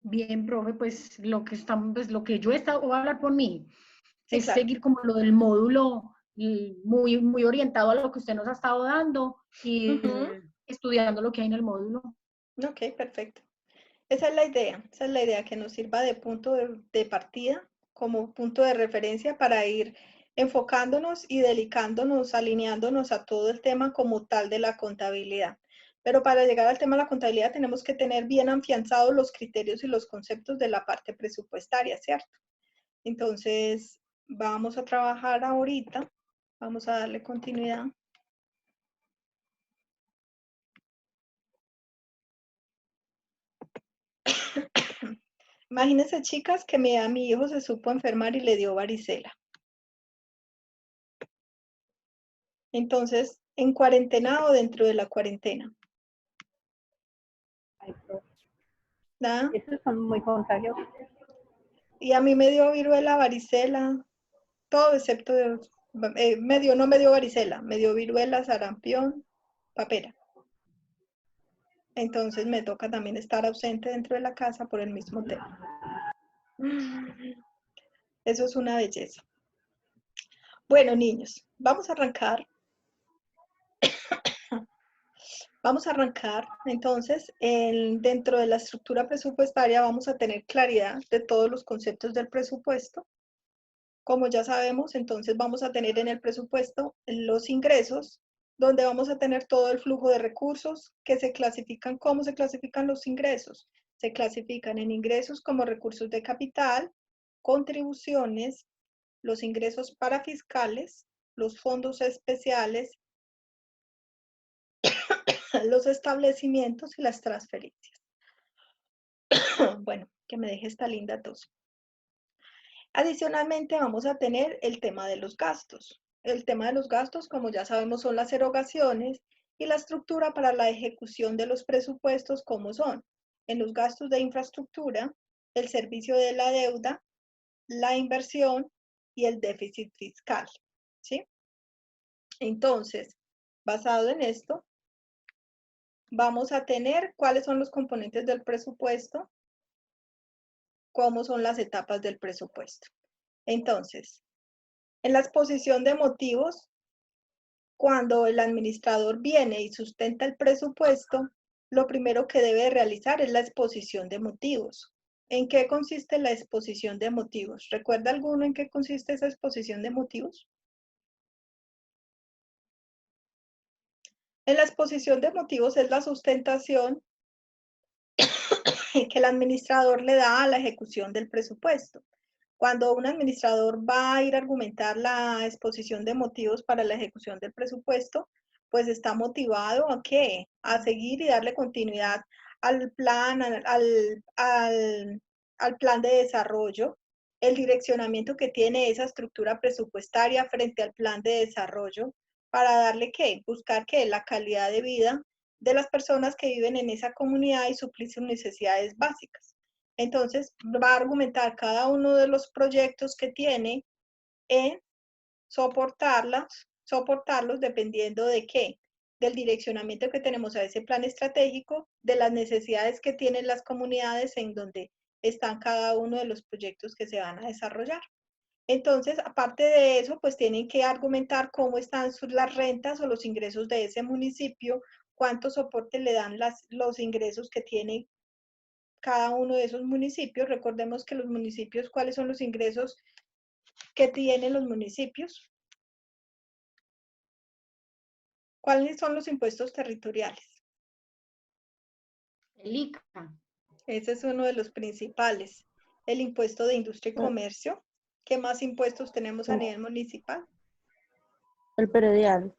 Bien, profe, pues lo que estamos, pues lo que yo he estado, voy a hablar por mí, Sí, es claro. seguir como lo del módulo y muy orientado a lo que usted nos ha estado dando y Ujú. estudiando lo que hay en el módulo. Ok, perfecto. Esa es la idea que nos sirva de punto de partida, como punto de referencia para ir enfocándonos y dedicándonos, alineándonos a todo el tema como tal de la contabilidad. Pero para llegar al tema de la contabilidad tenemos que tener bien afianzados los criterios y los conceptos de la parte presupuestaria, ¿cierto? Entonces, vamos a trabajar ahorita, vamos a darle continuidad. Imagínense, chicas, que mi hijo se supo enfermar y le dio varicela. Entonces, ¿en cuarentena o dentro de la cuarentena? Ay, profe, ¿Nada? esos son muy contagiosos. Y a mí me dio viruela, varicela, todo excepto no me dio varicela, me dio viruela, sarampión, papera. Entonces me toca también estar ausente dentro de la casa por el mismo tema. Eso es una belleza. Bueno, niños, vamos a arrancar. Vamos a arrancar. Entonces, dentro de la estructura presupuestaria vamos a tener claridad de todos los conceptos del presupuesto. Como ya sabemos, entonces vamos a tener en el presupuesto los ingresos, donde vamos a tener todo el flujo de recursos que se clasifican. ¿Cómo se clasifican los ingresos? Se clasifican en ingresos como recursos de capital, contribuciones, los ingresos para fiscales, los fondos especiales, los establecimientos y las transferencias. Bueno, que me deje esta linda tos. Adicionalmente vamos a tener el tema de los gastos. El tema de los gastos, como ya sabemos, son las erogaciones y la estructura para la ejecución de los presupuestos, como son en los gastos de infraestructura, el servicio de la deuda, la inversión y el déficit fiscal. ¿Sí? Entonces, basado en esto, vamos a tener cuáles son los componentes del presupuesto, cómo son las etapas del presupuesto. Entonces, en la exposición de motivos, cuando el administrador viene y sustenta el presupuesto, lo primero que debe realizar es la exposición de motivos. ¿En qué consiste la exposición de motivos? ¿Recuerda alguno en qué consiste esa exposición de motivos? En la exposición de motivos es la sustentación que el administrador le da a la ejecución del presupuesto. Cuando un administrador va a ir a argumentar la exposición de motivos para la ejecución del presupuesto, pues está motivado ¿a qué? A seguir y darle continuidad al plan, al plan de desarrollo, el direccionamiento que tiene esa estructura presupuestaria frente al plan de desarrollo, para darle ¿qué? Buscar ¿qué? La calidad de vida de las personas que viven en esa comunidad y suplir sus necesidades básicas. Entonces, va a argumentar cada uno de los proyectos que tiene en soportarlos dependiendo de qué, del direccionamiento que tenemos a ese plan estratégico, de las necesidades que tienen las comunidades en donde están cada uno de los proyectos que se van a desarrollar. Entonces, aparte de eso, pues tienen que argumentar cómo están las rentas o los ingresos de ese municipio, cuánto soporte le dan los ingresos que tiene cada uno de esos municipios. Recordemos que los municipios, ¿cuáles son los ingresos que tienen los municipios? ¿Cuáles son los impuestos territoriales? El ICA. Ese es uno de los principales. El impuesto de industria y comercio. ¿Qué más impuestos tenemos a nivel municipal? El predial.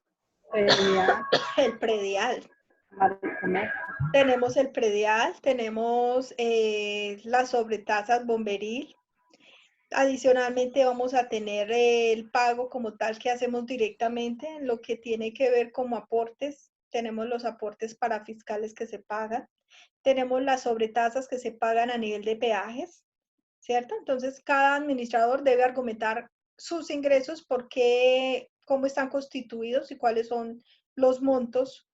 El predial. Tenemos el predial, tenemos las sobretasas bomberil. Adicionalmente vamos a tener el pago como tal que hacemos directamente en lo que tiene que ver como aportes. Tenemos los aportes para fiscales que se pagan. Tenemos las sobretasas que se pagan a nivel de peajes, ¿cierto? Entonces cada administrador debe argumentar sus ingresos, por qué, cómo están constituidos y cuáles son los montos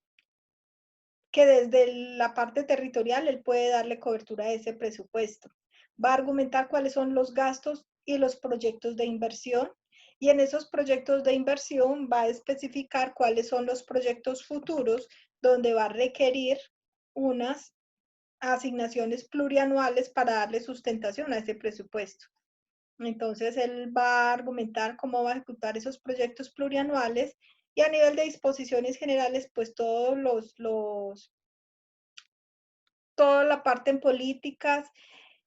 que desde la parte territorial él puede darle cobertura a ese presupuesto. Va a argumentar cuáles son los gastos y los proyectos de inversión, y en esos proyectos de inversión va a especificar cuáles son los proyectos futuros donde va a requerir unas asignaciones plurianuales para darle sustentación a ese presupuesto. Entonces, él va a argumentar cómo va a ejecutar esos proyectos plurianuales, y a nivel de disposiciones generales, pues toda la parte en políticas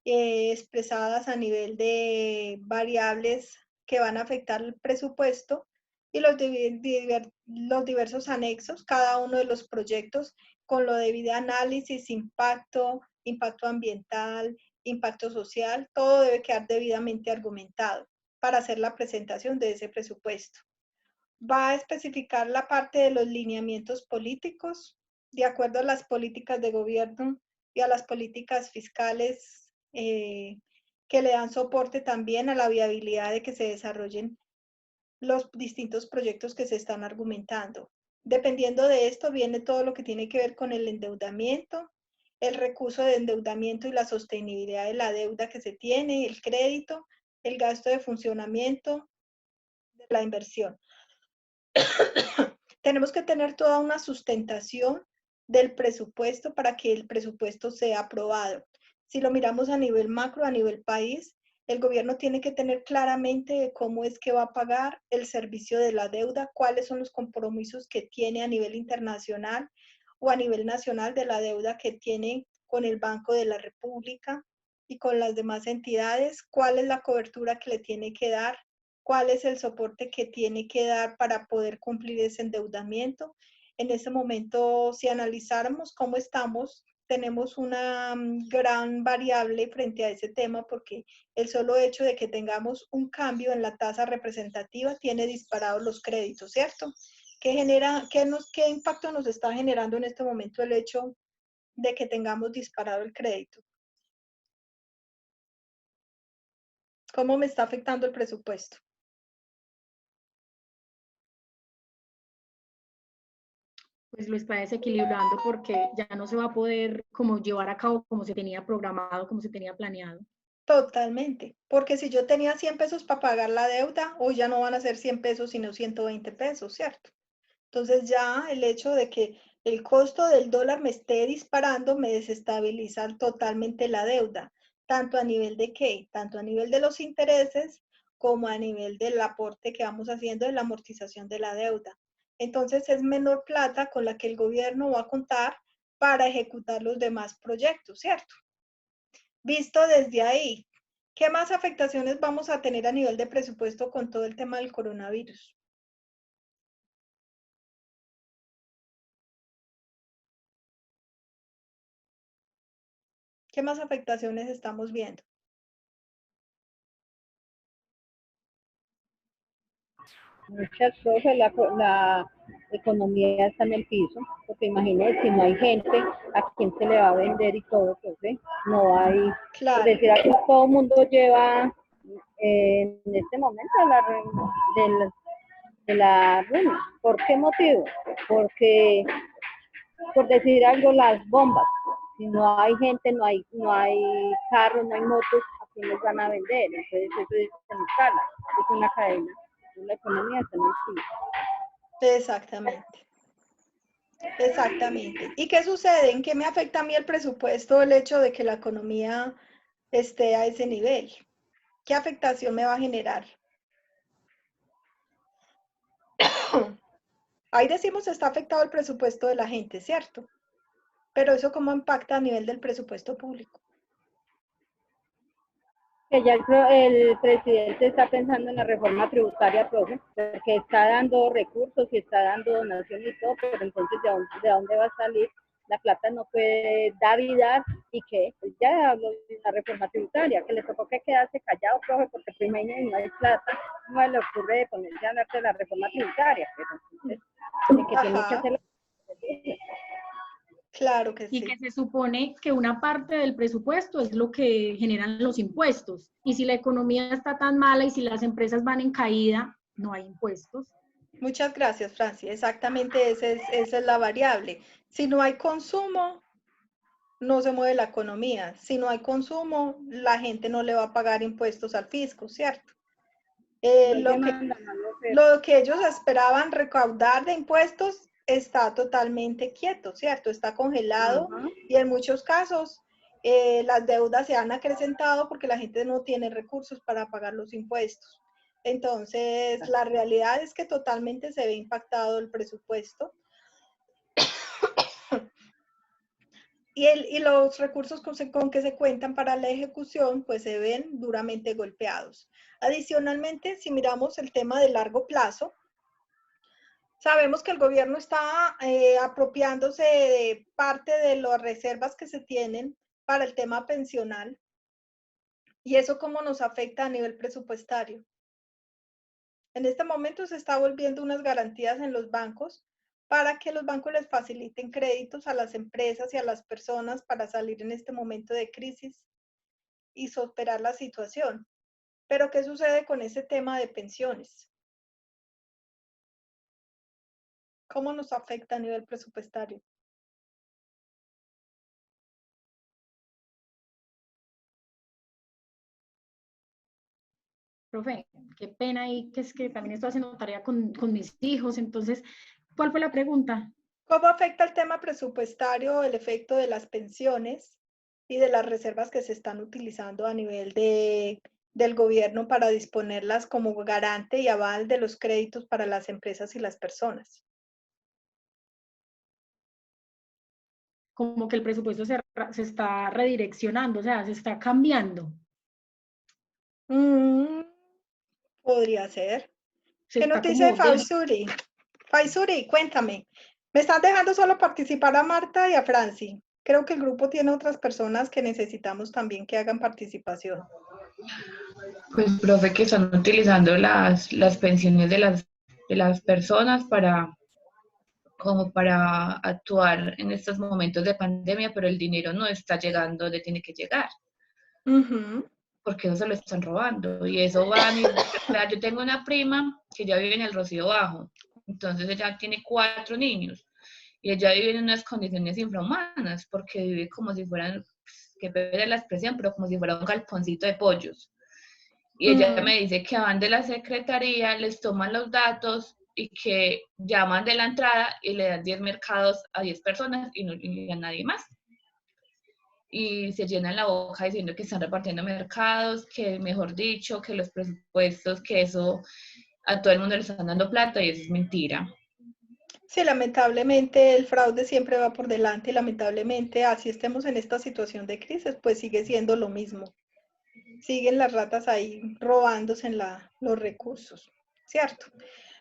expresadas a nivel de variables que van a afectar el presupuesto, y los diversos anexos, cada uno de los proyectos con lo debido análisis, impacto ambiental, impacto social, todo debe quedar debidamente argumentado para hacer la presentación de ese presupuesto. Va a especificar la parte de los lineamientos políticos, de acuerdo a las políticas de gobierno y a las políticas fiscales que le dan soporte también a la viabilidad de que se desarrollen los distintos proyectos que se están argumentando. Dependiendo de esto viene todo lo que tiene que ver con el endeudamiento, el recurso de endeudamiento y la sostenibilidad de la deuda que se tiene, el crédito, el gasto de funcionamiento, de la inversión. Tenemos que tener toda una sustentación del presupuesto para que el presupuesto sea aprobado. Si lo miramos a nivel macro, a nivel país, el gobierno tiene que tener claramente cómo es que va a pagar el servicio de la deuda, cuáles son los compromisos que tiene a nivel internacional o a nivel nacional de la deuda que tiene con el Banco de la República y con las demás entidades, cuál es la cobertura que le tiene que dar, cuál es el soporte que tiene que dar para poder cumplir ese endeudamiento. En ese momento, si analizáramos cómo estamos, tenemos una gran variable frente a ese tema, porque el solo hecho de que tengamos un cambio en la tasa representativa tiene disparados los créditos, ¿cierto? ¿Qué impacto nos está generando en este momento el hecho de que tengamos disparado el crédito? ¿Cómo me está afectando el presupuesto? Pues lo está desequilibrando porque ya no se va a poder como llevar a cabo como se tenía programado, como se tenía planeado. Totalmente, porque si yo tenía 100 pesos para pagar la deuda, hoy ya no van a ser 100 pesos, sino 120 pesos, ¿cierto? Entonces ya el hecho de que el costo del dólar me esté disparando me desestabiliza totalmente la deuda, tanto a nivel de qué, tanto a nivel de los intereses como a nivel del aporte que vamos haciendo de la amortización de la deuda. Entonces es menor plata con la que el gobierno va a contar para ejecutar los demás proyectos, ¿cierto? Visto desde ahí, ¿qué más afectaciones vamos a tener a nivel de presupuesto con todo el tema del coronavirus? ¿Qué más afectaciones estamos viendo? Muchas cosas, la economía está en el piso, porque imagínate, si no hay gente, ¿a quién se le va a vender y todo? Pues, no hay, Claro. es decir, aquí todo el mundo lleva en este momento de la ruina. ¿Por qué motivo? Porque, por decir algo, las bombas. Si no hay gente, no hay carros, no hay motos, ¿a quién les van a vender? Entonces eso es en escala, es una cadena. La economía está en el piso. Exactamente. Exactamente. ¿Y qué sucede? ¿En qué me afecta a mí el presupuesto el hecho de que la economía esté a ese nivel? ¿Qué afectación me va a generar? Ahí decimos está afectado el presupuesto de la gente, ¿cierto? Pero eso cómo impacta a nivel del presupuesto público. Que ya el presidente está pensando en la reforma tributaria, profe, porque está dando recursos y está dando donaciones y todo, pero entonces ¿de dónde va a salir? La plata no puede dar y dar, y que ya habló de una reforma tributaria, que le tocó que quedarse callado, profe, porque primero no hay plata, no le ocurre de ponerse a hablar de la reforma tributaria, pero entonces el que tiene que hacerlo. Claro que sí. Y que se supone que una parte del presupuesto es lo que generan los impuestos. Y si la economía está tan mala y si las empresas van en caída, no hay impuestos. Muchas gracias, Francia. Exactamente esa es la variable. Si no hay consumo, no se mueve la economía. Si no hay consumo, la gente no le va a pagar impuestos al fisco, ¿cierto? Lo que ellos esperaban recaudar de impuestos está totalmente quieto, ¿cierto? Está congelado y en muchos casos las deudas se han acrecentado porque la gente no tiene recursos para pagar los impuestos. Entonces, la realidad es que totalmente se ve impactado el presupuesto y los recursos con que se cuentan para la ejecución pues se ven duramente golpeados. Adicionalmente, si miramos el tema de largo plazo, sabemos que el gobierno está apropiándose de parte de las reservas que se tienen para el tema pensional. ¿Y eso cómo nos afecta a nivel presupuestario? En este momento se está volviendo unas garantías en los bancos para que los bancos les faciliten créditos a las empresas y a las personas para salir en este momento de crisis y superar la situación. Pero ¿qué sucede con ese tema de pensiones? ¿Cómo nos afecta a nivel presupuestario? Profe, qué pena ahí, que es que también estoy haciendo tarea con mis hijos. Entonces, ¿cuál fue la pregunta? ¿Cómo afecta el tema presupuestario el efecto de las pensiones y de las reservas que se están utilizando a nivel del gobierno para disponerlas como garante y aval de los créditos para las empresas y las personas? Como que el presupuesto se está redireccionando, o sea, se está cambiando. Podría ser. Se ¿Qué nos está dice como Faisuri? Faisuri, cuéntame. Me están dejando solo participar a Marta y a Franci. Creo que el grupo tiene otras personas que necesitamos también que hagan participación. Pues, profe, que están utilizando las pensiones de las personas como para actuar en estos momentos de pandemia, pero el dinero no está llegando donde tiene que llegar. Porque eso se lo están robando. Y eso va a nivel, yo tengo una prima que ya vive en el Rocío Bajo, entonces ella tiene 4 niños y ella vive en unas condiciones infrahumanas porque vive como si fueran, que pena la expresión, pero como si fuera un galponcito de pollos. Y ella me dice que van de la secretaría, les toman los datos y que llaman de la entrada y le dan 10 mercados a 10 personas y no a nadie más. Y se llenan la boca diciendo que están repartiendo mercados, que mejor dicho, que los presupuestos, que eso a todo el mundo le están dando plata y eso es mentira. Sí, lamentablemente el fraude siempre va por delante y lamentablemente así estemos en esta situación de crisis, pues sigue siendo lo mismo. Siguen las ratas ahí robándose en los recursos, ¿cierto?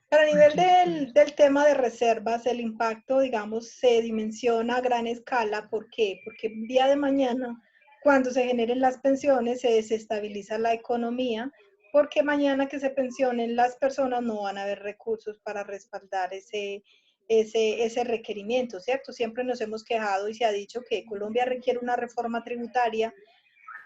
Pero a nivel del tema de reservas, el impacto, digamos, se dimensiona a gran escala. ¿Por qué? Porque el día de mañana, cuando se generen las pensiones, se desestabiliza la economía, porque mañana que se pensionen las personas no van a haber recursos para respaldar ese requerimiento, ¿cierto? Siempre nos hemos quejado y se ha dicho que Colombia requiere una reforma tributaria,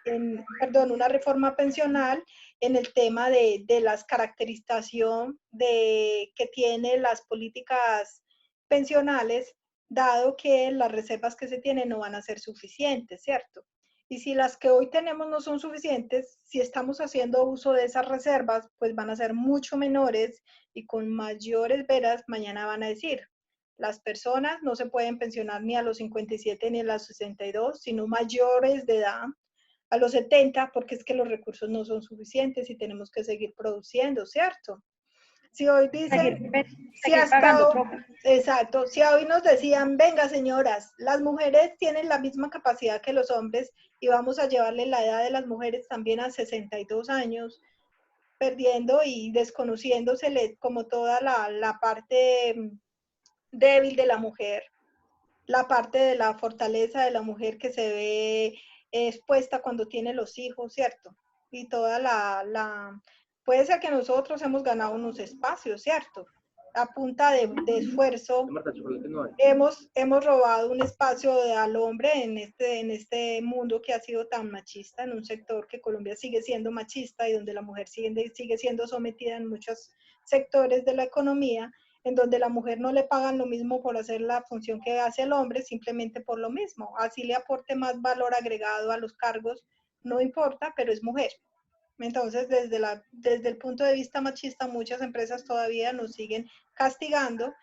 una reforma pensional en el tema de las caracterización que tiene las políticas pensionales, dado que las reservas que se tienen no van a ser suficientes, ¿cierto? Y si las que hoy tenemos no son suficientes, si estamos haciendo uso de esas reservas, pues van a ser mucho menores y con mayores veras mañana van a decir, las personas no se pueden pensionar ni a los 57 ni a los 62, sino mayores de edad, a los 70, porque es que los recursos no son suficientes y tenemos que seguir produciendo, ¿cierto? Si hoy dicen, si hasta hoy, exacto, si hoy nos decían, venga señoras, las mujeres tienen la misma capacidad que los hombres y vamos a llevarle la edad de las mujeres también a 62 años, perdiendo y desconociéndosele como toda la parte débil de la mujer, la parte de la fortaleza de la mujer que se ve expuesta cuando tiene los hijos, ¿cierto? Y toda puede ser que nosotros hemos ganado unos espacios, ¿cierto? A punta de esfuerzo, hemos robado un espacio al hombre en este mundo que ha sido tan machista, en un sector que Colombia sigue siendo machista y donde la mujer sigue siendo sometida en muchos sectores de la economía. en donde la mujer no le pagan lo mismo por hacer la función que hace el hombre, simplemente por lo mismo. Así le aporte más valor agregado a los cargos, no importa, pero es mujer. Entonces, desde el punto de vista machista, muchas empresas todavía nos siguen castigando